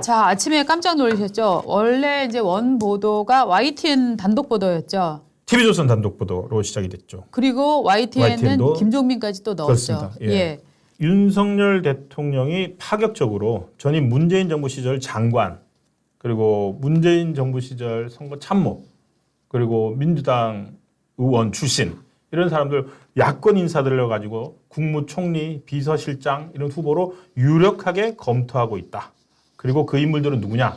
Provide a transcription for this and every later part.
자, 아침에 깜짝 놀라셨죠? 원래 이제 원 보도가 YTN 단독 보도였죠. TV조선 단독 보도로 시작이 됐죠. 그리고 YTN은 YTN도 김종민까지 또 넣었죠. 그렇습니다. 예. 윤석열 대통령이 파격적으로 전임 문재인 정부 시절 장관, 그리고 문재인 정부 시절 선거 참모, 그리고 민주당 의원 출신 이런 사람들 야권 인사들을 가지고 국무총리, 비서실장 이런 후보로 유력하게 검토하고 있다. 그리고 그 인물들은 누구냐?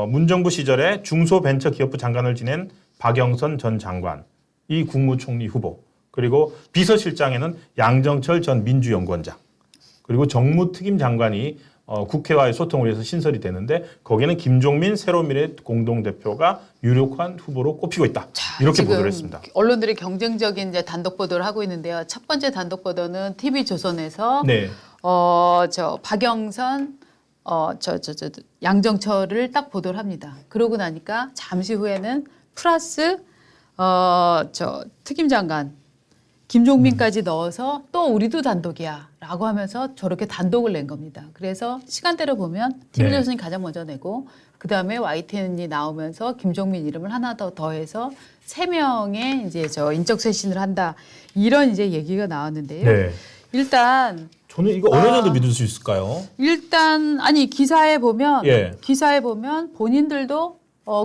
문정부 시절에 중소벤처기업부 장관을 지낸 박영선 전 장관, 이 국무총리 후보, 그리고 비서실장에는 양정철 전 민주연구원장, 그리고 정무특임 장관이 국회와의 소통을 위해서 신설이 되는데 거기에는 김종민 새로미래 공동대표가 유력한 후보로 꼽히고 있다. 자, 이렇게 보도를 했습니다. 언론들이 경쟁적인 이제 단독 보도를 하고 있는데요. 첫 번째 단독 보도는 TV조선에서 네. 박영선 양정철을 딱 보도를 합니다. 그러고 나니까 잠시 후에는 플러스 특임 장관 김종민까지 넣어서 또 우리도 단독이야라고 하면서 저렇게 단독을 낸 겁니다. 그래서 시간대로 보면 TV조선이 가장 먼저 내고 그 다음에 YTN이 나오면서 김종민 이름을 하나 더 더해서 3명의 이제 인적 쇄신을 한다 이런 이제 얘기가 나왔는데요. 네. 일단 저는 이거 어느 정도 믿을 수 있을까요? 일단 아니 기사에 보면 예. 본인들도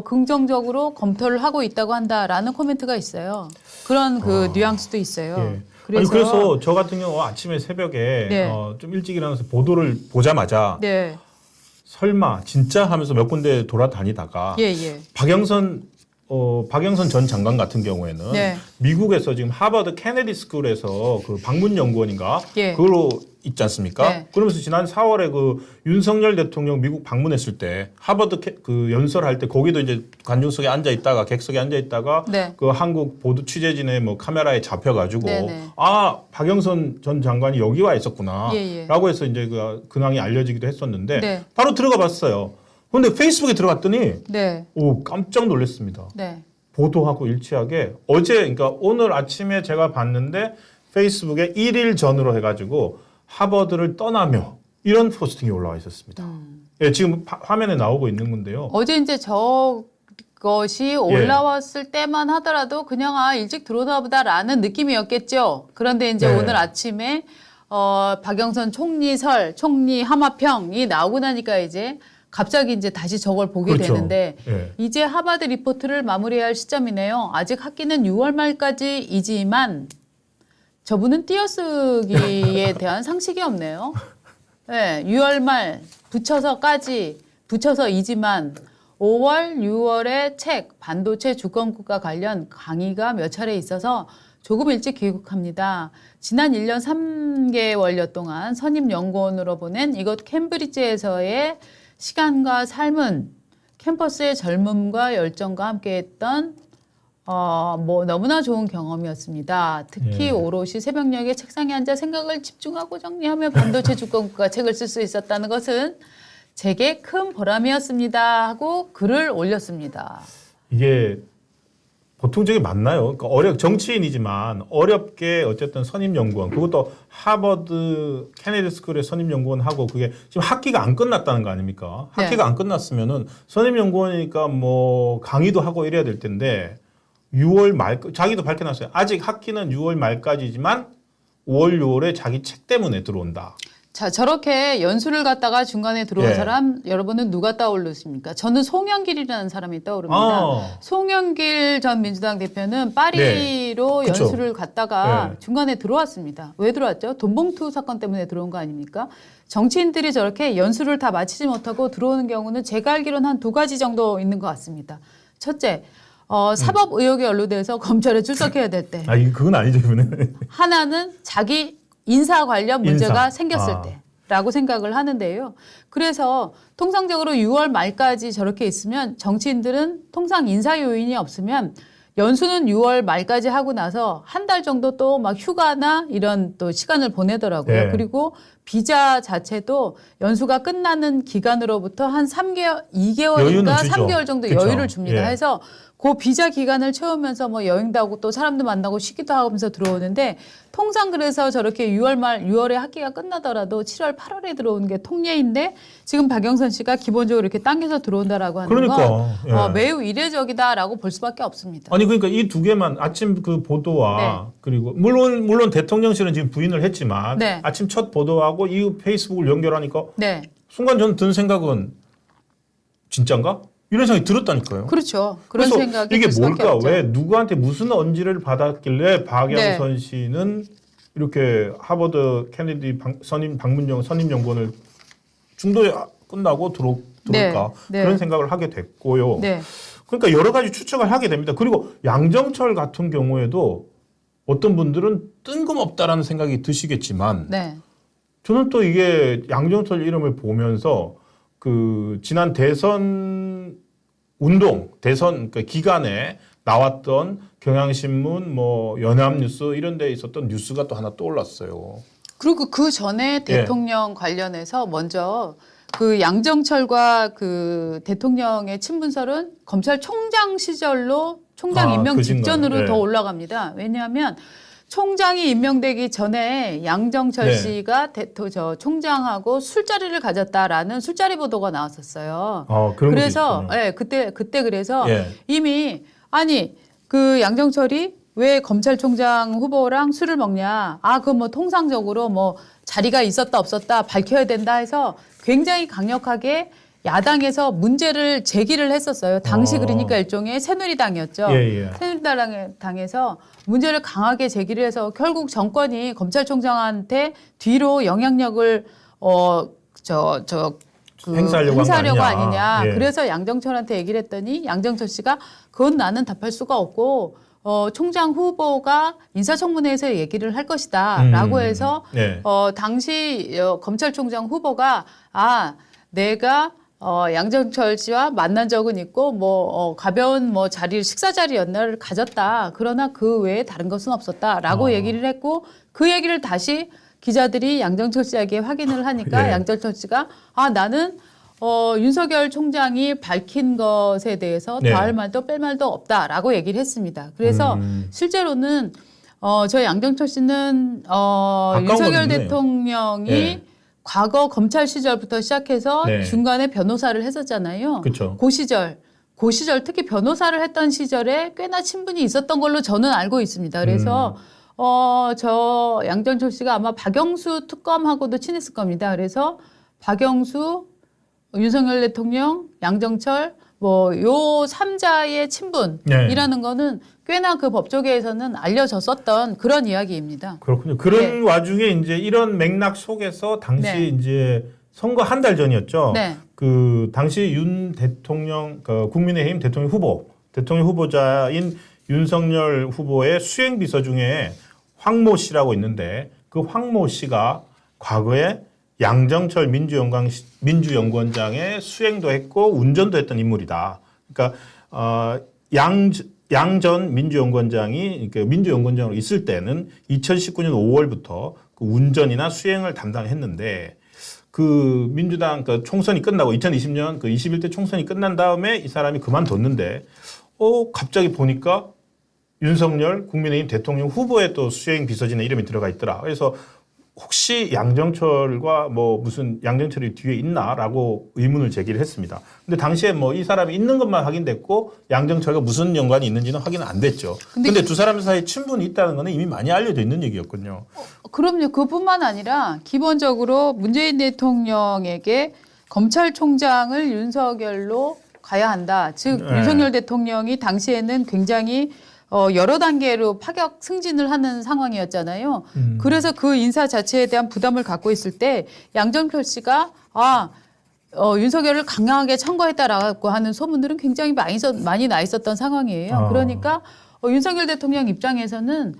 긍정적으로 검토를 하고 있다고 한다라는 코멘트가 있어요. 그런 그 뉘앙스도 있어요. 예. 그래서 저 같은 경우 아침에 새벽에 네. 좀 일찍 일어나서 보도를 보자마자 네. 설마 진짜 하면서 몇 군데 돌아다니다가 예. 박영선 전 장관 같은 경우에는 네. 미국에서 지금 하버드 케네디 스쿨에서 그 방문 연구원인가 예. 그걸로 있지 않습니까? 네. 그러면서 지난 4월에 그 윤석열 대통령 미국 방문했을 때 하버드 그 연설할 때 거기도 이제 관중석에 앉아 있다가 객석에 앉아 있다가 네. 그 한국 보도 취재진의 뭐 카메라에 잡혀가지고 네네. 아 박영선 전 장관이 여기 와 있었구나라고 예. 해서 이제 그 근황이 알려지기도 했었는데 네. 바로 들어가봤어요. 근데 페이스북에 들어갔더니 네. 오 깜짝 놀랐습니다. 네. 보도하고 일치하게 어제 그러니까 오늘 아침에 제가 봤는데 페이스북에 1일 전으로 해가지고 하버드를 떠나며 이런 포스팅이 올라와 있었습니다. 예, 지금 화면에 나오고 있는 건데요. 어제 이제 저것이 올라왔을 때만 하더라도 그냥 일찍 들어오나 보다라는 느낌이었겠죠. 그런데 이제 네. 오늘 아침에 박영선 총리 하마평이 나오고 나니까 이제 갑자기 이제 다시 저걸 보게 그렇죠. 되는데 예. 이제 하버드 리포트를 마무리해야 할 시점이네요. 아직 학기는 6월 말까지이지만 저분은 띄어쓰기에 대한 상식이 없네요. 네, 6월 말 붙여서이지만 5월, 6월에 책 반도체 주권국가 관련 강의가 몇 차례 있어서 조금 일찍 귀국합니다. 지난 1년 3개월여 동안 선임연구원으로 보낸 이곳 캠브리지에서의 시간과 삶은 캠퍼스의 젊음과 열정과 함께했던 너무나 좋은 경험이었습니다. 특히 예. 오롯이 새벽녘에 책상에 앉아 생각을 집중하고 정리하며 반도체 주권국가 책을 쓸 수 있었다는 것은 제게 큰 보람이었습니다 하고 글을 올렸습니다. 이게 보통 저게 맞나요? 그러니까 정치인이지만 어렵게 어쨌든 선임연구원 그것도 하버드 케네디 스쿨의 선임연구원하고 그게 지금 학기가 안 끝났다는 거 아닙니까? 학기가 안 끝났으면은 선임연구원이니까 뭐 강의도 하고 이래야 될 텐데 6월 말 자기도 밝혀놨어요. 아직 학기는 6월 말까지지만 5월 6월에 자기 책 때문에 들어온다. 자, 저렇게 연수를 갔다가 중간에 들어온 예. 사람 여러분은 누가 떠오르십니까? 저는 송영길이라는 사람이 떠오릅니다. 송영길 전 민주당 대표는 파리로 네. 그쵸. 연수를 갔다가 네. 중간에 들어왔습니다. 왜 들어왔죠? 돈봉투 사건 때문에 들어온 거 아닙니까? 정치인들이 저렇게 연수를 다 마치지 못하고 들어오는 경우는 제가 알기로는 한 2가지 정도 있는 것 같습니다. 첫째, 사법 의혹에 연루돼서 검찰에 출석해야 될 때. 그건 아니죠, 이분은. 하나는 자기 인사 관련 문제가 인사. 생겼을 때라고 생각을 하는데요. 그래서 통상적으로 6월 말까지 저렇게 있으면 정치인들은 통상 인사 요인이 없으면 연수는 6월 말까지 하고 나서 한 달 정도 또 막 휴가나 이런 또 시간을 보내더라고요. 네. 그리고 비자 자체도 연수가 끝나는 기간으로부터 한 3개월, 여유는 2개월인가 주죠. 3개월 정도 그쵸. 여유를 줍니다. 예. 해서 그 비자 기간을 채우면서 뭐 여행도 하고 또 사람도 만나고 쉬기도 하면서 들어오는데 통상 그래서 저렇게 6월에 학기가 끝나더라도 7월, 8월에 들어오는 게 통례인데 지금 박영선 씨가 기본적으로 이렇게 당겨서 들어온다라고 하는 건 예. 매우 이례적이다라고 볼 수밖에 없습니다. 아니 그러니까 이 두 개만 아침 그 보도와 그리고 물론 대통령실은 지금 부인을 했지만 네. 아침 첫 보도하고 이 페이스북을 연결하니까 네. 순간 저는 든 생각은 진짠가? 이런 생각이 들었다니까요. 그렇죠. 그런 그래서 생각이 이게 들 수밖에 뭘까? 없죠. 왜 누구한테 무슨 언지를 받았길래 박영선 씨는 이렇게 하버드 케네디 선임 연구원을 중도에 끝나고 들어올까? 네. 그런 생각을 하게 됐고요. 네. 그러니까 여러 가지 추측을 하게 됩니다. 그리고 양정철 같은 경우에도 어떤 분들은 뜬금없다라는 생각이 드시겠지만 네. 저는 또 이게 양정철 이름을 보면서 그 지난 대선 운동, 대선 그 기간에 나왔던 경향신문, 뭐 연합뉴스 이런 데 있었던 뉴스가 또 하나 떠올랐어요. 그리고 그 전에 대통령 관련해서 먼저 그 양정철과 그 대통령의 친분설은 검찰총장 시절로 총장 임명 그진가요? 직전으로 예. 더 올라갑니다. 왜냐하면 총장이 임명되기 전에 양정철 씨가 총장하고 술자리를 가졌다라는 술자리 보도가 나왔었어요. 그런 그래서 것도 있군요. 그때 그래서 예. 이미 아니 그 양정철이 왜 검찰총장 후보랑 술을 먹냐? 그 뭐 통상적으로 뭐 자리가 있었다 없었다 밝혀야 된다 해서 굉장히 강력하게 야당에서 문제를 제기를 했었어요. 당시 그러니까 일종의 새누리당이었죠. 예. 새누리당에서 문제를 강하게 제기를 해서 결국 정권이 검찰총장한테 뒤로 영향력을 행사하려고 행사하려고 한 거 아니냐. 예. 그래서 양정철한테 얘기를 했더니 양정철 씨가 그건 나는 답할 수가 없고 총장 후보가 인사청문회에서 얘기를 할 것이다라고 해서 네. 당시 검찰총장 후보가 내가 양정철 씨와 만난 적은 있고 뭐 가벼운 뭐 식사 자리 연락을 가졌다. 그러나 그 외에 다른 것은 없었다라고 얘기를 했고 그 얘기를 다시 기자들이 양정철 씨에게 확인을 하니까 예. 양정철 씨가 나는 윤석열 총장이 밝힌 것에 대해서 네. 더할 말도 뺄 말도 없다라고 얘기를 했습니다. 그래서 실제로는 저희 양정철 씨는 윤석열 분이네요. 대통령이 네. 과거 검찰 시절부터 시작해서 네. 중간에 변호사를 했었잖아요. 그렇죠. 그 시절 특히 변호사를 했던 시절에 꽤나 친분이 있었던 걸로 저는 알고 있습니다. 그래서 저 양정철 씨가 아마 박영수 특검하고도 친했을 겁니다. 그래서 박영수, 윤석열 대통령, 양정철 요 3자의 친분이라는 거는 꽤나 그 법조계에서는 알려졌었던 그런 이야기입니다. 그렇군요. 그런 와중에 이제 이런 맥락 속에서 당시 이제 선거 한 달 전이었죠. 네. 그 당시 윤 대통령, 국민의힘 대통령 후보자인 윤석열 후보의 수행 비서 중에 황모 씨라고 있는데 그 황모 씨가 과거에 양정철 민주연구원장의 수행도 했고 운전도 했던 인물이다. 그러니까 양 전 민주연구원장이 민주연구원장으로 있을 때는 2019년 5월부터 그 운전이나 수행을 담당했는데 그 민주당 총선이 끝나고 2020년 그 21대 총선이 끝난 다음에 이 사람이 그만뒀는데 갑자기 보니까 윤석열 국민의힘 대통령 후보에 또 수행 비서진의 이름이 들어가 있더라. 그래서 혹시 양정철과 무슨 양정철이 뒤에 있나라고 의문을 제기를 했습니다. 근데 당시에 이 사람이 있는 것만 확인됐고 양정철과 무슨 연관이 있는지는 확인은 안 됐죠. 근데 두 사람 사이에 친분이 있다는 거는 이미 많이 알려져 있는 얘기였군요. 그럼요. 그뿐만 아니라 기본적으로 문재인 대통령에게 검찰총장을 윤석열로 가야 한다. 즉 윤석열 대통령이 당시에는 굉장히 여러 단계로 파격 승진을 하는 상황이었잖아요. 그래서 그 인사 자체에 대한 부담을 갖고 있을 때 양정철 씨가 윤석열을 강하게 청구했다라고 하는 소문들은 굉장히 많이 나 있었던 상황이에요. 그러니까 윤석열 대통령 입장에서는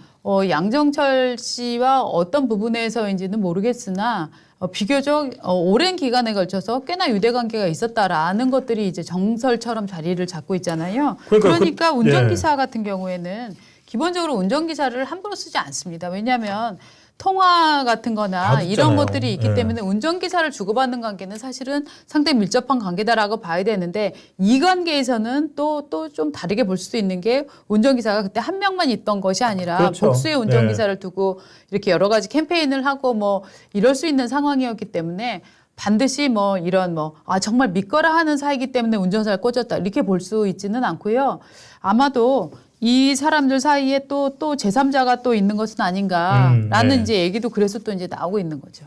양정철 씨와 어떤 부분에서인지는 모르겠으나 비교적 오랜 기간에 걸쳐서 꽤나 유대관계가 있었다라는 것들이 이제 정설처럼 자리를 잡고 있잖아요. 그러니까 운전기사 같은 경우에는 기본적으로 운전기사를 함부로 쓰지 않습니다. 왜냐하면 통화 같은 거나 다 이런 듣잖아요. 것들이 있기 예. 때문에 운전기사를 주고받는 관계는 사실은 상당히 밀접한 관계다라고 봐야 되는데 이 관계에서는 또 좀 다르게 볼 수도 있는 게 운전기사가 그때 한 명만 있던 것이 아니라 그렇죠. 복수의 운전기사를 두고 이렇게 여러 가지 캠페인을 하고 뭐 이럴 수 있는 상황이었기 때문에 반드시 뭐 이런 정말 믿거라 하는 사이기 때문에 운전사를 꽂았다 이렇게 볼 수 있지는 않고요. 아마도 이 사람들 사이에 또 제3자가 또 있는 것은 아닌가라는 네. 이제 얘기도 그래서 또 이제 나오고 있는 거죠.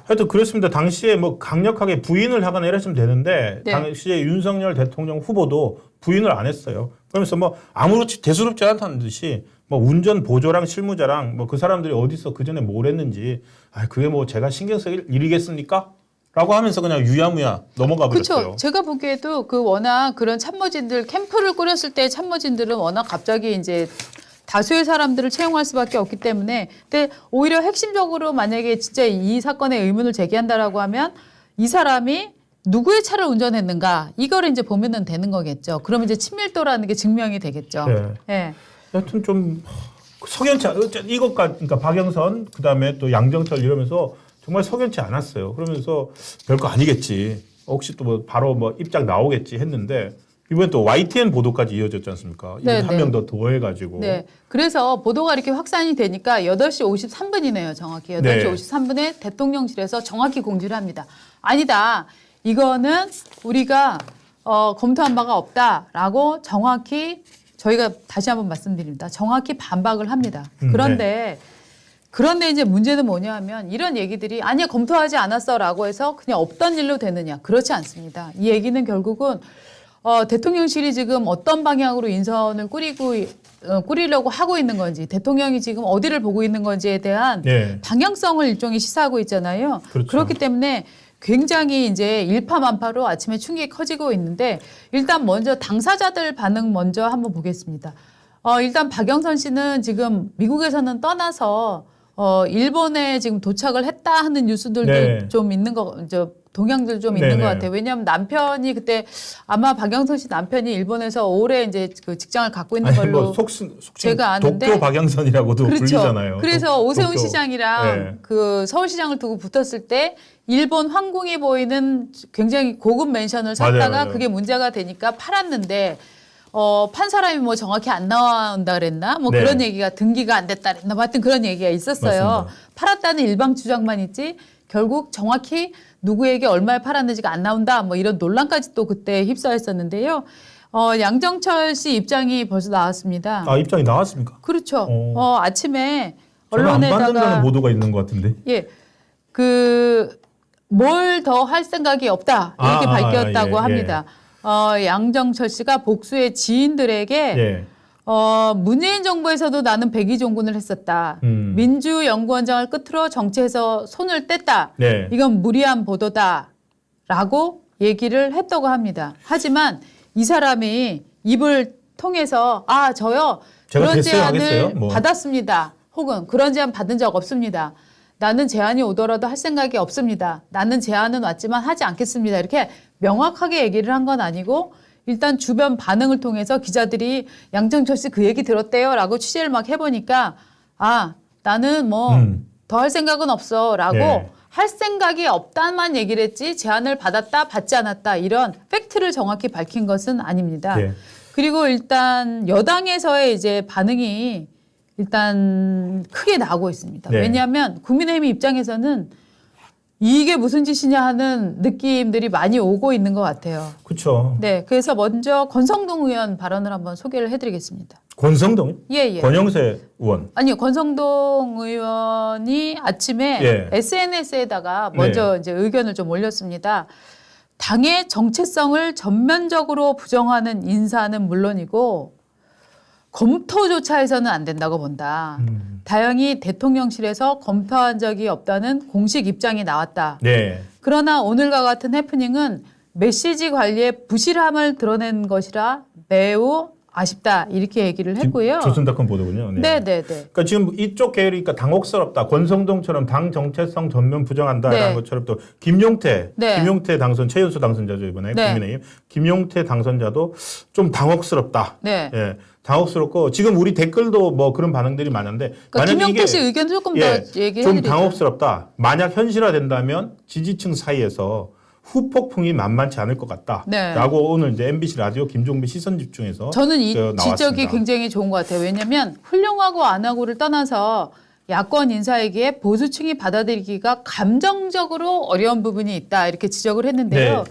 하여튼 그렇습니다. 당시에 뭐 강력하게 부인을 하거나 이랬으면 되는데 네. 당시에 윤석열 대통령 후보도 부인을 안 했어요. 그러면서 뭐 아무렇지 대수롭지 않다는 듯이 뭐 운전 보조랑 실무자랑 뭐 그 사람들이 어디서 그 전에 뭘 했는지 그게 뭐 제가 신경 쓸 일이겠습니까? 라고 하면서 그냥 유야무야 넘어가 버렸어요. 그렇죠. 제가 보기에도 그 워낙 그런 참모진들 캠프를 꾸렸을 때 참모진들은 워낙 갑자기 이제 다수의 사람들을 채용할 수밖에 없기 때문에 근데 오히려 핵심적으로 만약에 진짜 이 사건에 의문을 제기한다라고 하면 이 사람이 누구의 차를 운전했는가 이거를 이제 보면은 되는 거겠죠. 그러면 이제 친밀도라는 게 증명이 되겠죠. 네. 네. 하여튼 좀 석연치 이것까지 그러니까 박영선 그다음에 또 양정철 이러면서 정말 석연치 않았어요. 그러면서 별거 아니겠지. 혹시 또 뭐 바로 뭐 입장 나오겠지 했는데 이번에 또 YTN 보도까지 이어졌지 않습니까? 네, 한 명 더 더해가지고. 네. 그래서 보도가 이렇게 확산이 되니까 8시 53분이네요. 정확히. 8시 네. 53분에 대통령실에서 정확히 공지를 합니다. 아니다. 이거는 우리가 검토한 바가 없다라고 정확히 저희가 다시 한번 말씀드립니다. 정확히 반박을 합니다. 그런데 이제 문제는 뭐냐 하면 이런 얘기들이 아니야 검토하지 않았어라고 해서 그냥 없던 일로 되느냐. 그렇지 않습니다. 이 얘기는 결국은 대통령실이 지금 어떤 방향으로 인선을 꾸리려고 하고 있는 건지 대통령이 지금 어디를 보고 있는 건지에 대한 네. 방향성을 일종의 시사하고 있잖아요. 그렇죠. 그렇기 때문에 굉장히 이제 일파만파로 아침에 충격이 커지고 있는데 일단 먼저 당사자들 반응 먼저 한번 보겠습니다. 일단 박영선 씨는 지금 미국에서는 떠나서 일본에 지금 도착을 했다 하는 뉴스들도 네. 좀 있는 동향들 좀 있는 네네. 것 같아요. 왜냐하면 남편이 그때 아마 박영선 씨 남편이 일본에서 오래 이제 그 직장을 갖고 있는 걸로 뭐 속칭 제가 아는데 도쿄 박영선이라고도 그렇죠. 불리잖아요. 그래서 오세훈 도쿄. 시장이랑 네. 그 서울시장을 두고 붙었을 때 일본 황궁이 보이는 굉장히 고급 맨션을 샀다가 맞아요. 그게 문제가 되니까 팔았는데 판 사람이 뭐 정확히 안 나온다 그랬나? 뭐 네. 그런 얘기가 등기가 안 됐다 그랬나? 뭐 하여튼 그런 얘기가 있었어요. 맞습니다. 팔았다는 일방 주장만 있지 결국 정확히 누구에게 얼마에 팔았는지가 안 나온다. 뭐 이런 논란까지 또 그때 휩싸였었는데요. 양정철 씨 입장이 벌써 나왔습니다. 입장이 나왔습니까? 그렇죠. 아침에 저는 안 받는다는 언론에다가 보도가 있는 것 같은데. 예, 뭘 더 할 생각이 없다 이렇게 밝혔다고 예, 합니다. 양정철 씨가 복수의 지인들에게 예. 문재인 정부에서도 나는 백의종군을 했었다. 민주연구원장을 끝으로 정치에서 손을 뗐다. 네. 이건 무리한 보도다라고 얘기를 했다고 합니다. 하지만 이 사람이 입을 통해서 저요 제가 그런 됐어요, 하겠어요? 제안을 뭐. 받았습니다. 혹은 그런 제안 받은 적 없습니다. 나는 제안이 오더라도 할 생각이 없습니다. 나는 제안은 왔지만 하지 않겠습니다. 이렇게 명확하게 얘기를 한 건 아니고 일단 주변 반응을 통해서 기자들이 양정철 씨 그 얘기 들었대요 라고 취재를 막 해보니까 나는 뭐 더 할 생각은 없어 라고 네. 할 생각이 없다만 얘기를 했지 제안을 받았다 받지 않았다 이런 팩트를 정확히 밝힌 것은 아닙니다. 네. 그리고 일단 여당에서의 이제 반응이 일단 크게 나오고 있습니다. 네. 왜냐하면 국민의힘 입장에서는 이게 무슨 짓이냐 하는 느낌들이 많이 오고 있는 것 같아요. 그렇죠. 네, 그래서 먼저 권성동 의원 발언을 한번 소개를 해드리겠습니다. 권성동? 예. 권영세 의원. 아니요, 권성동 의원이 아침에 SNS에다가 먼저 이제 의견을 좀 올렸습니다. 당의 정체성을 전면적으로 부정하는 인사는 물론이고 검토조차 해서는 안 된다고 본다. 다행히 대통령실에서 검토한 적이 없다는 공식 입장이 나왔다. 네. 그러나 오늘과 같은 해프닝은 메시지 관리의 부실함을 드러낸 것이라 매우 아쉽다 이렇게 얘기를 했고요. 조선닷컴 보도군요. 네, 네, 네. 그러니까 지금 이쪽 계열이 그러니까 당혹스럽다. 권성동처럼 당 정체성 전면 부정한다라는 네. 것처럼 또 김용태 당선 최연소 당선자죠 이번에 네. 국민의힘 김용태 당선자도 좀 당혹스럽다. 네. 예, 당혹스럽고 지금 우리 댓글도 뭐 그런 반응들이 많은데 그러니까 만약 김용태 이게 씨 의견 조금 더 얘기해 좀 드리죠. 당혹스럽다. 만약 현실화된다면 지지층 사이에서 후폭풍이 만만치 않을 것 같다라고 네. 오늘 이제 MBC 라디오 김종배 시선 집중에서 저는 이 나왔습니다. 지적이 굉장히 좋은 것 같아요. 왜냐하면 훌륭하고 안 하고를 떠나서 야권 인사에게 보수층이 받아들이기가 감정적으로 어려운 부분이 있다 이렇게 지적을 했는데요. 네.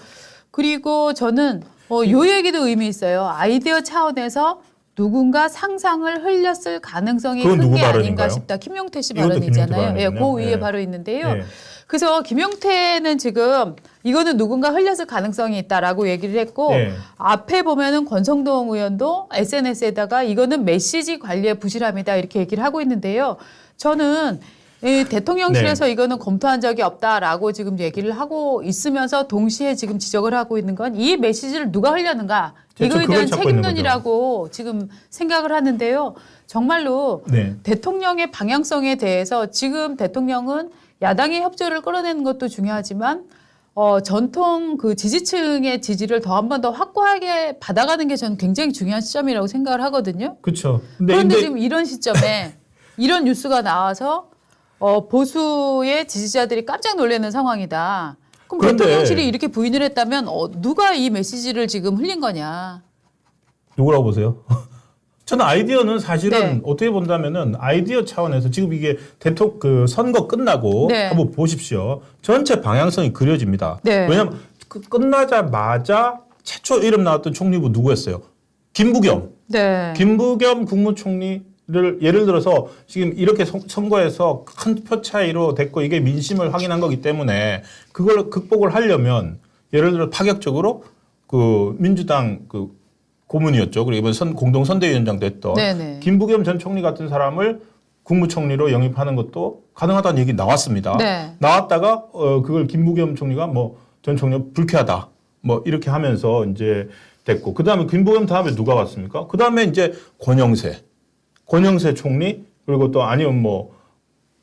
그리고 저는 요 얘기도 의미 있어요. 아이디어 차원에서 누군가 상상을 흘렸을 가능성이 그건 큰 누구 게 아닌가 발언인가요? 싶다. 김용태 씨 이것도 발언이잖아요. 김용태 예, 그 발언이군요. 위에 예. 바로 있는데요. 예. 그래서 김용태는 지금 이거는 누군가 흘렸을 가능성이 있다라고 얘기를 했고 예. 앞에 보면은 권성동 의원도 SNS에다가 이거는 메시지 관리의 부실함이다 이렇게 얘기를 하고 있는데요. 저는 이 대통령실에서 이거는 검토한 적이 없다라고 지금 얘기를 하고 있으면서 동시에 지금 지적을 하고 있는 건 이 메시지를 누가 흘렸는가 그렇죠. 이거에 그걸 대한 찾고 있는 책임론이라고 지금 생각을 하는데요. 정말로 네. 대통령의 방향성에 대해서 지금 대통령은 야당의 협조를 끌어내는 것도 중요하지만 전통 그 지지층의 지지를 더 한 번 더 확고하게 받아가는 게 저는 굉장히 중요한 시점이라고 생각을 하거든요. 그렇죠. 그런데 지금 이런 시점에 이런 뉴스가 나와서 보수의 지지자들이 깜짝 놀라는 상황이다. 그럼 그런데 대통령실이 이렇게 부인을 했다면 누가 이 메시지를 지금 흘린 거냐? 누구라고 보세요? 저는 아이디어는 사실은 네. 어떻게 본다면은 아이디어 차원에서 지금 이게 대통령 그 선거 끝나고 네. 한번 보십시오. 전체 방향성이 그려집니다. 네. 왜냐하면 끝나자마자 최초 이름 나왔던 총리 후보 누구였어요? 김부겸. 네. 김부겸 국무총리를 예를 들어서 지금 이렇게 선거에서 큰 표 차이로 됐고 이게 민심을 확인한 거기 때문에 그걸 극복을 하려면 예를 들어 파격적으로 그 민주당 그 고문이었죠. 그리고 이번 공동선대위원장도 했던 네네. 김부겸 전 총리 같은 사람을 국무총리로 영입하는 것도 가능하다는 얘기 나왔습니다. 네. 나왔다가 그걸 김부겸 총리가 뭐 전 총리 불쾌하다 뭐 이렇게 하면서 이제 됐고 그 다음에 김부겸 다음에 누가 왔습니까? 그 다음에 이제 권영세 총리 그리고 또 아니면 뭐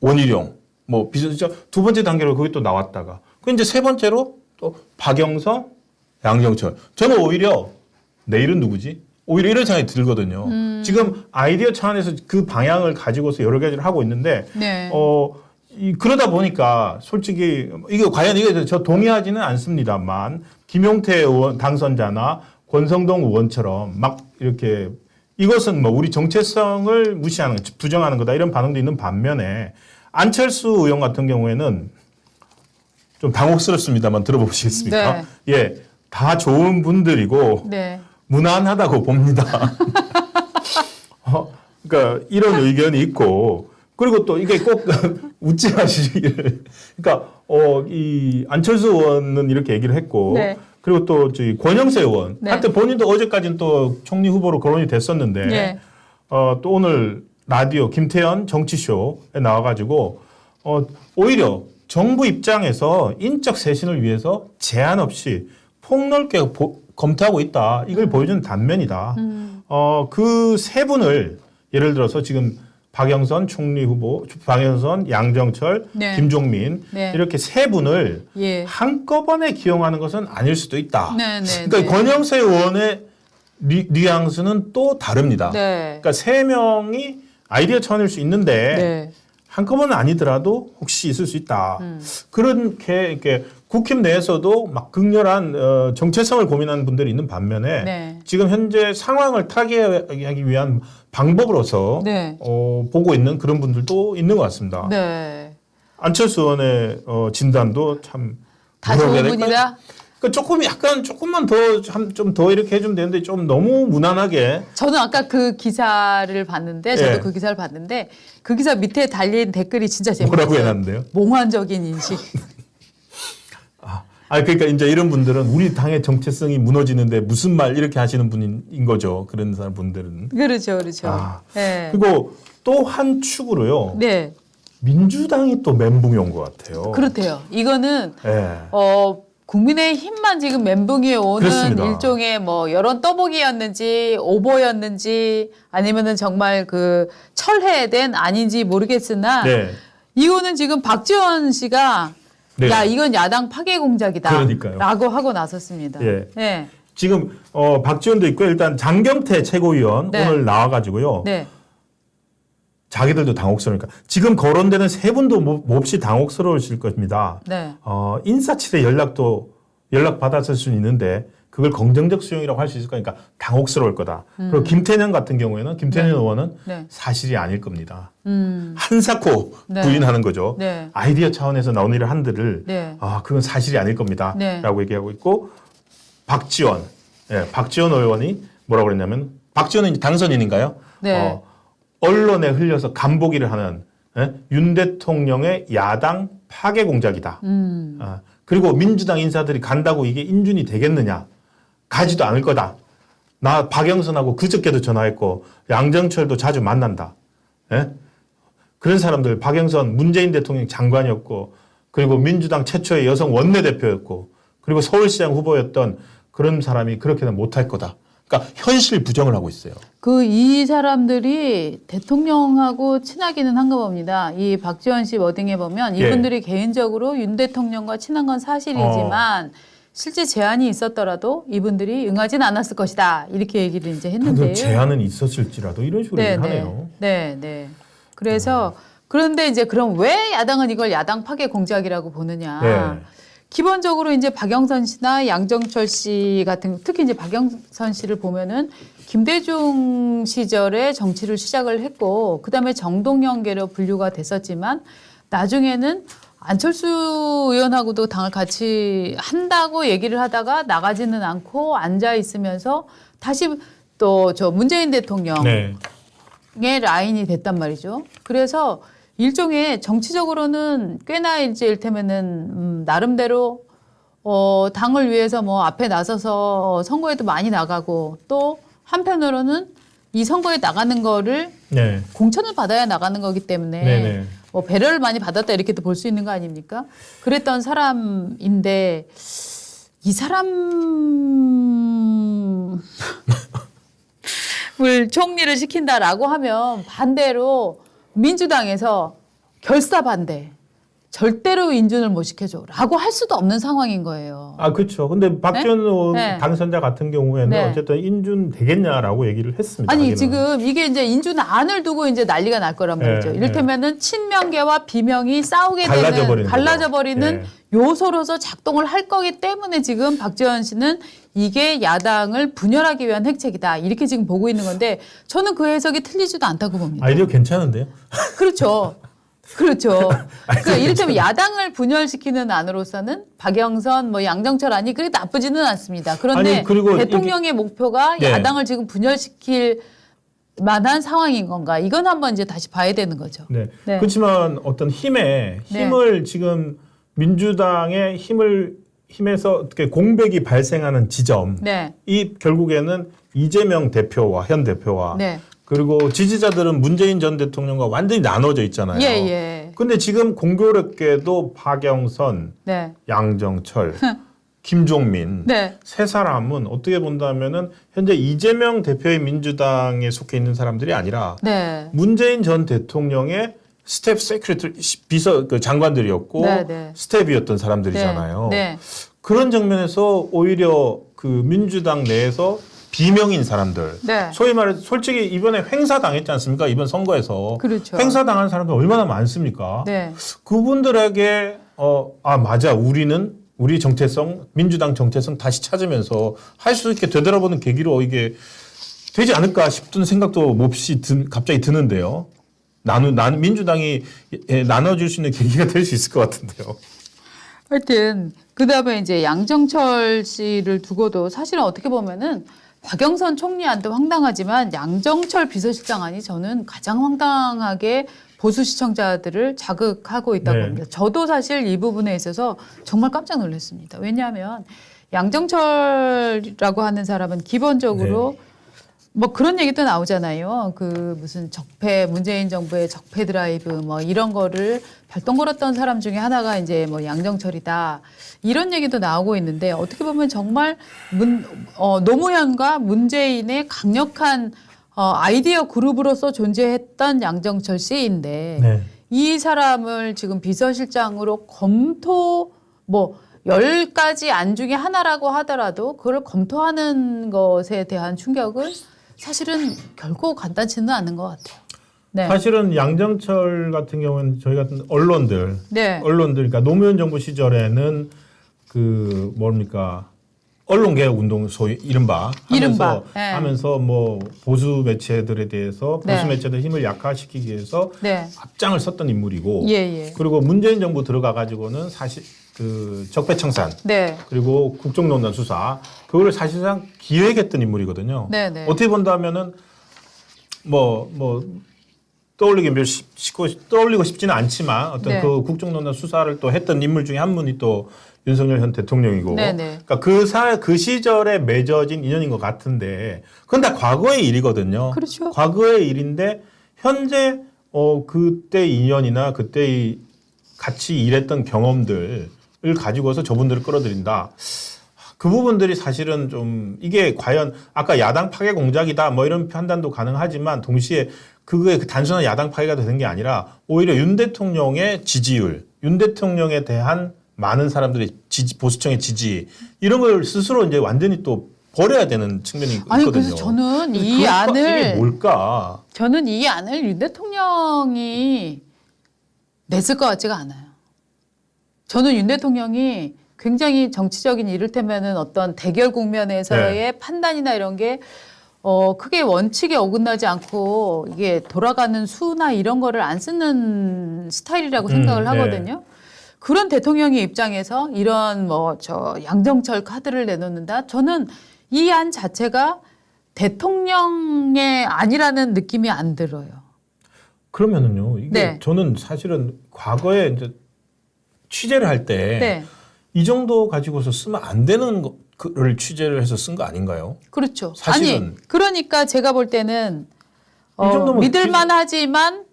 원희룡 뭐 비서실장 두 번째 단계로 그게 또 나왔다가 그 이제 세 번째로 또 박영선 양정철 저는 오히려 내일은 누구지? 오히려 이런 생각이 들거든요. 지금 아이디어 차원에서 그 방향을 가지고서 여러 가지를 하고 있는데, 네. 그러다 보니까 솔직히 이게 과연 이게 저 동의하지는 않습니다만 김용태 의원 당선자나 권성동 의원처럼 막 이렇게 이것은 뭐 우리 정체성을 무시하는 부정하는 거다 이런 반응도 있는 반면에 안철수 의원 같은 경우에는 좀 당혹스럽습니다만 들어보시겠습니까? 네. 예, 다 좋은 분들이고. 네. 무난하다고 봅니다. 그러니까 이런 의견이 있고 그리고 또 이게 꼭 웃지 마시길. 그러니까 이 안철수 의원은 이렇게 얘기를 했고 네. 그리고 또 저희 권영세 의원 네. 한때 본인도 어제까지는 또 총리 후보로 거론이 됐었는데 네. 또 오늘 라디오 김태현 정치쇼에 나와가지고 오히려 정부 입장에서 인적 쇄신을 위해서 제한 없이 폭넓게 검토하고 있다. 이걸 보여주는 단면이다. 그 세 분을 예를 들어서 지금 박영선 총리 후보, 박영선, 양정철, 네. 김종민 네. 이렇게 세 분을 예. 한꺼번에 기용하는 것은 아닐 수도 있다. 네, 네, 그러니까 네. 권영세 의원의 뉘앙스는 또 다릅니다. 네. 그러니까 세 명이 아이디어 차원일 수 있는데 네. 한꺼번은 아니더라도 혹시 있을 수 있다. 그렇게 이렇게 국힘 내에서도 막 극렬한 정체성을 고민하는 분들이 있는 반면에 네. 지금 현재 상황을 타개하기 위한 방법으로서 네. 보고 있는 그런 분들도 있는 것 같습니다. 네. 안철수 의원의 진단도 참 다 뭐라고 해야 좋은 될까요? 분이다. 그러니까 조금만 더 좀 더 이렇게 해주면 되는데 좀 너무 무난하게 저는 아까 그 기사를 봤는데 저도 예. 그 기사를 봤는데 그 기사 밑에 달린 댓글이 진짜 재밌어요. 뭐라고 해놨는데요? 몽환적인 인식. 그러니까 이제 이런 분들은 우리 당의 정체성이 무너지는데 무슨 말 이렇게 하시는 분인 거죠. 그런 사람 분들은. 그렇죠, 그렇죠. 네. 그리고 또 한 축으로요. 네, 민주당이 또 멘붕이 온 것 같아요. 그렇대요. 이거는 예. 국민의힘만 지금 멘붕이 오는 그렇습니다. 일종의 뭐 여론 떠보기였는지 오보였는지 아니면은 정말 그 철회된 아닌지 모르겠으나 네. 이거는 지금 박지원 씨가 네. 야 이건 야당 파괴 공작이다 그러니까요. 라고 하고 나섰습니다. 예. 네. 지금 박지원도 있고 일단 장경태 최고위원 네. 오늘 나와가지고요. 네. 자기들도 당혹스러우니까 지금 거론되는 세 분도 몹시 당혹스러우실 겁니다. 네. 인사치레 연락 받았을 수는 있는데 그걸 긍정적 수용이라고 할 수 있을 거니까 당혹스러울 거다. 그리고 김태년 같은 경우에는 김태년 의원은 네. 사실이 아닐 겁니다. 한사코 네. 부인하는 거죠. 네. 아이디어 차원에서 나온 일을 한들을 네. 그건 사실이 아닐 겁니다. 네. 라고 얘기하고 있고 박지원 의원이 뭐라고 그랬냐면 박지원은 이제 당선인인가요? 네. 언론에 흘려서 간보기를 하는 윤 대통령의 야당 파괴 공작이다. 그리고 민주당 인사들이 간다고 이게 인준이 되겠느냐? 가지도 않을 거다. 나 박영선하고 그저께도 전화했고 양정철도 자주 만난다. 그런 사람들 박영선 문재인 대통령 장관이었고 그리고 민주당 최초의 여성 원내대표였고 그리고 서울시장 후보였던 그런 사람이 그렇게는 못할 거다. 그러니까 현실 부정을 하고 있어요. 이 사람들이 대통령하고 친하기는 한가 봅니다. 이 박지원 씨 워딩에 보면 이분들이 개인적으로 윤 대통령과 친한 건 사실이지만 실제 제안이 있었더라도 이분들이 응하진 않았을 것이다. 이렇게 얘기를 이제 했는데요. 제안은 있었을지라도 이런 식으로 얘기를 하네요. 네. 그래서 그런데 이제 그럼 왜 야당은 이걸 야당 파괴 공작이라고 보느냐. 네. 기본적으로 이제 박영선 씨나 양정철 씨 같은 특히 이제 박영선 씨를 보면은 김대중 시절에 정치를 시작을 했고 그다음에 정동영계로 분류가 됐었지만 나중에는 안철수 의원하고도 당을 같이 한다고 얘기를 하다가 나가지는 않고 앉아 있으면서 다시 또 저 문재인 대통령의 라인이 됐단 말이죠. 그래서 일종의 정치적으로는 꽤나 이제 일테면은 나름대로 당을 위해서 뭐 앞에 나서서 선거에도 많이 나가고 또 한편으로는 이 선거에 나가는 거를 공천을 받아야 나가는 거기 때문에 뭐 배려를 많이 받았다 이렇게도 볼 수 있는 거 아닙니까? 그랬던 사람인데 이 사람을 총리를 시킨다라고 하면 반대로 민주당에서 결사 반대, 절대로 인준을 못 시켜줘라고 할 수도 없는 상황인 거예요. 그렇죠. 근데 박지원 의원 당선자 같은 경우에는 어쨌든 인준 되겠냐라고 얘기를 했습니다. 아니 자기는. 지금 이게 이제 인준안을 두고 이제 난리가 날 거란 말이죠. 이를테면은 친명계와 비명이 싸우게 되는 갈라져 버리는 요소로서 작동을 할 거기 때문에 지금 박지원 씨는 이게 야당을 분열하기 위한 핵책이다 이렇게 지금 보고 있는 건데 저는 그 해석이 틀리지도 않다고 봅니다. 아이디어 괜찮은데요? 그렇죠. 그러니까 이를테면 야당을 분열시키는 안으로서는 박영선, 뭐 양정철 안이 그렇게 나쁘지는 않습니다. 그런데 그리고 대통령의 목표가 야당을 지금 분열시킬 만한 상황인 건가? 이건 한번 이제 다시 봐야 되는 거죠. 네. 그렇지만 어떤 힘을 지금 민주당의 힘에서 어떻게 공백이 발생하는 지점, 이 결국에는 이재명 대표와 현 대표와 그리고 지지자들은 문재인 전 대통령과 완전히 나눠져 있잖아요. 근데 지금 공교롭게도 박영선, 양정철, 김종민 세 사람은 어떻게 본다면은 현재 이재명 대표의 민주당에 속해 있는 사람들이 아니라 문재인 전 대통령의 스텝 세크리터리 비서 장관들이었고 스텝이었던 사람들이잖아요. 그런 장면에서 오히려 그 민주당 내에서 비명인 사람들, 소위 말해 솔직히 이번에 횡사 당했지 않습니까? 이번 선거에서 횡사 당한 사람들 얼마나 많습니까? 그분들에게 맞아 우리 정체성, 민주당 정체성 다시 찾으면서 할 수 있게 되돌아보는 계기로 이게 되지 않을까 싶은 생각도 몹시 갑자기 드는데요. 민주당이 나눠줄 수 있는 계기가 될 수 있을 것 같은데요. 하여튼 그다음에 이제 양정철 씨를 두고도 사실은 어떻게 보면은 박영선 총리안도 황당하지만 양정철 비서실장안이 저는 가장 황당하게 보수 시청자들을 자극하고 있다고 봅니다. 저도 사실 이 부분에 있어서 정말 깜짝 놀랐습니다. 왜냐하면 양정철이라고 하는 사람은 기본적으로 뭐 그런 얘기도 나오잖아요. 그 무슨 적폐, 문재인 정부의 적폐 드라이브 뭐 이런 거를 발동 걸었던 사람 중에 하나가 이제 뭐 양정철이다. 이런 얘기도 나오고 있는데 어떻게 보면 정말 노무현과 문재인의 강력한 아이디어 그룹으로서 존재했던 양정철 씨인데 네. 이 사람을 지금 비서실장으로 검토 뭐 10가지 안 중에 하나라고 하더라도 그걸 검토하는 것에 대한 충격은 사실은 결코 간단치는 않은 것 같아요. 네. 사실은 양정철 같은 경우는 저희 같은 언론들, 네. 그러니까 노무현 정부 시절에는 그 뭡니까 언론개혁 운동 소위 이른바 네. 하면서 뭐 보수 매체들에 대해서 보수 네. 매체들 힘을 약화시키기 위해서 네. 앞장을 섰던 인물이고, 예. 그리고 문재인 정부 들어가 가지고는 사실 그 적폐청산 네. 그리고 국정농단 수사 그거를 사실상 기획했던 인물이거든요. 네. 어떻게 본다면은 뭐 떠올리고 싶지는 않지만 어떤 네. 그 국정농단 수사를 또 했던 인물 중에 한 분이 또 윤석열 현 대통령이고, 네네. 그러니까 그 시절에 맺어진 인연인 것 같은데, 그건 다 과거의 일이거든요. 그렇죠. 과거의 일인데 현재 그때 인연이나 그때 같이 일했던 경험들을 가지고서 저분들을 끌어들인다. 그 부분들이 사실은 좀 이게 과연 아까 야당 파괴 공작이다 뭐 이런 판단도 가능하지만 동시에 그게 단순한 야당 파괴가 되는 게 아니라 오히려 윤 대통령의 지지율, 윤 대통령에 대한 많은 사람들의 보수층의 지지 이런 걸 스스로 이제 완전히 또 버려야 되는 측면이 있거든요. 아니 그래서 저는 이게 뭘까? 저는 이 안을 윤 대통령이 냈을 것 같지가 않아요. 저는 윤 대통령이 굉장히 정치적인 이를테면은 어떤 대결 국면에서의 네. 판단이나 이런 게 크게 원칙에 어긋나지 않고 이게 돌아가는 수나 이런 거를 안 쓰는 스타일이라고 생각을 하거든요. 네. 그런 대통령의 입장에서 이런 양정철 카드를 내놓는다? 저는 이 안 자체가 대통령의 안이라는 느낌이 안 들어요. 그러면은요. 이게 네. 저는 사실은 과거에 이제 취재를 할 때 이 네. 정도 가지고서 쓰면 안 되는 거를 취재를 해서 쓴 거 아닌가요? 그렇죠. 사실은. 아니, 그러니까 제가 볼 때는 이 정도면 믿을만 하지만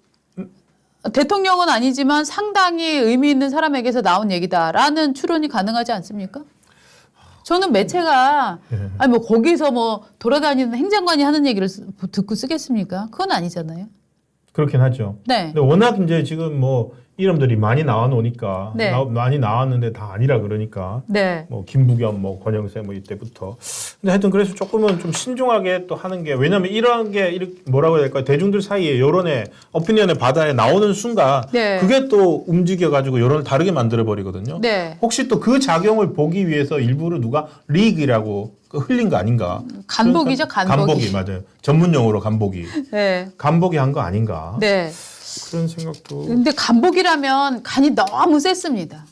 대통령은 아니지만 상당히 의미 있는 사람에게서 나온 얘기다라는 추론이 가능하지 않습니까? 저는 매체가 네. 아니 뭐 거기서 뭐 돌아다니는 행정관이 하는 얘기를 듣고 쓰겠습니까? 그건 아니잖아요. 그렇긴 하죠. 네. 근데 워낙 이제 지금 뭐 이름들이 많이 나와 놓으니까 네. 많이 나왔는데 다 아니라 그러니까 네. 뭐 김부겸 뭐 권영세 뭐 이때부터. 근데 하여튼 그래서 조금은 좀 신중하게 또 하는 게, 왜냐하면 이런 게 이렇게 뭐라고 해야 될까요? 대중들 사이에 여론의 오피니언의 바다에 나오는 순간 네. 그게 또 움직여 가지고 여론을 다르게 만들어 버리거든요. 네. 혹시 또 그 작용을 보기 위해서 일부러 누가 리그라고 흘린 거 아닌가? 간복이죠, 간복이. 맞아요. 전문 용어로 간복이. 네. 간복이 한 거 아닌가? 네. 그런 생각도. 근데 간복이라면 간이 너무 셌습니다.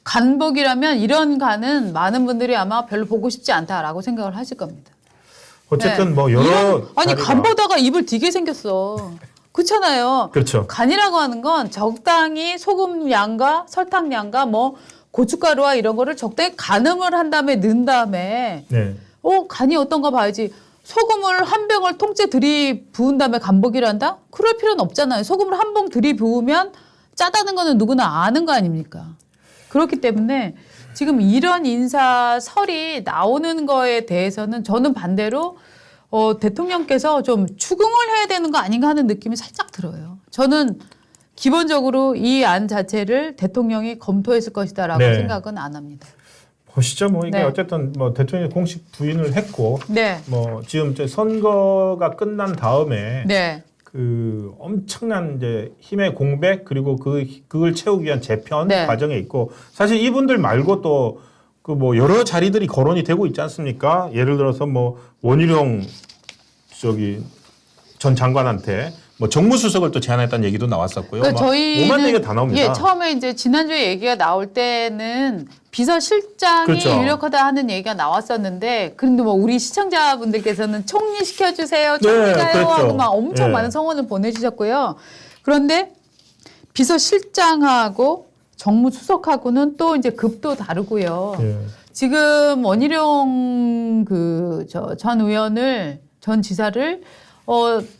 간복이라면 이런 간은 많은 분들이 아마 별로 보고 싶지 않다라고 생각을 하실 겁니다. 어쨌든 네. 뭐 여러 아니 자리가- 간 보다가 입을 되게 생겼어. 그렇잖아요. 그렇죠. 간이라고 하는 건 적당히 소금 양과 설탕 양과 뭐 고춧가루와 이런 거를 적당히 가늠을 한 다음에 넣은 다음에 네. 간이 어떤가 봐야지. 소금을 한 병을 통째 들이부은 다음에 간복이를 한다? 그럴 필요는 없잖아요. 소금을 한 봉 들이부으면 짜다는 거는 누구나 아는 거 아닙니까? 그렇기 때문에 지금 이런 인사설이 나오는 거에 대해서는 저는 반대로 대통령께서 좀 추궁을 해야 되는 거 아닌가 하는 느낌이 살짝 들어요. 저는 기본적으로 이 안 자체를 대통령이 검토했을 것이다라고 네. 생각은 안 합니다. 보시죠. 뭐 이게 네. 어쨌든 뭐 대통령이 공식 부인을 했고, 네. 뭐 지금 이제 선거가 끝난 다음에 네. 그 엄청난 이제 힘의 공백 그리고 그걸 채우기 위한 재편 네. 과정에 있고, 사실 이분들 말고 또 그 뭐 여러 자리들이 거론이 되고 있지 않습니까? 예를 들어서 뭐 원희룡 전 장관한테 뭐 정무수석을 또 제안했다는 얘기도 나왔었고요. 그러니까 저희는 오만 얘기가 다 나옵니다. 예, 처음에 이제 지난주에 얘기가 나올 때는 비서실장이 그렇죠. 유력하다 하는 얘기가 나왔었는데, 그런데 뭐 우리 시청자분들께서는 총리 시켜주세요, 총리가요 그렇죠. 하고 막 엄청 예. 많은 성원을 보내주셨고요. 그런데 비서실장하고 정무수석하고는 또 이제 급도 다르고요. 예. 지금 원희룡 전 의원을 전 지사를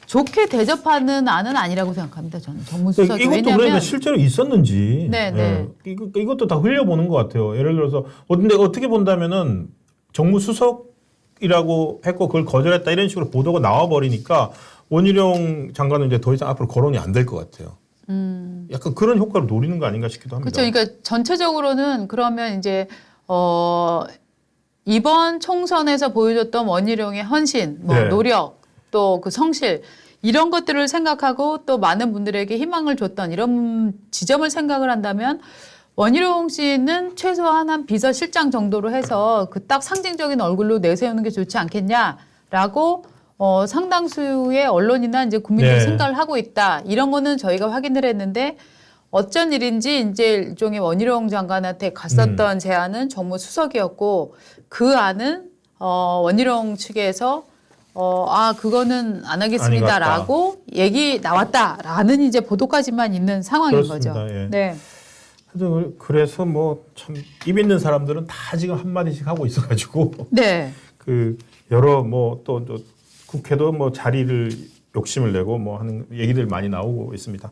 좋게 대접하는 안은 아니라고 생각합니다. 저는 정무수석이. 이것도 왜냐하면 그러니까 실제로 있었는지 네. 이것도 다 흘려보는 것 같아요. 예를 들어서 근데 어떻게 본다면은 정무수석이라고 했고 그걸 거절했다 이런 식으로 보도가 나와버리니까 원희룡 장관은 이제 더 이상 앞으로 거론이 안 될 것 같아요. 약간 그런 효과를 노리는 거 아닌가 싶기도 합니다. 그렇죠. 그러니까 전체적으로는 그러면 이제 이번 총선에서 보여줬던 원희룡의 헌신, 네. 노력, 또 그 성실 이런 것들을 생각하고 또 많은 분들에게 희망을 줬던 이런 지점을 생각을 한다면 원희룡 씨는 최소한 한 비서실장 정도로 해서 그 딱 상징적인 얼굴로 내세우는 게 좋지 않겠냐라고 상당수의 언론이나 이제 국민들이 네. 생각을 하고 있다. 이런 거는 저희가 확인을 했는데 어쩐 일인지 이제 일종의 원희룡 장관한테 갔었던 제안은 정무수석이었고 그 안은 원희룡 측에서 그거는 안 하겠습니다라고 얘기 나왔다라는 이제 보도까지만 있는 상황인 그렇습니다. 거죠. 예. 네. 그래서 뭐 참 입 있는 사람들은 다 지금 한 마디씩 하고 있어가지고 네. 그 여러 또 국회도 뭐 자리를 욕심을 내고 뭐 하는 얘기들 많이 나오고 있습니다.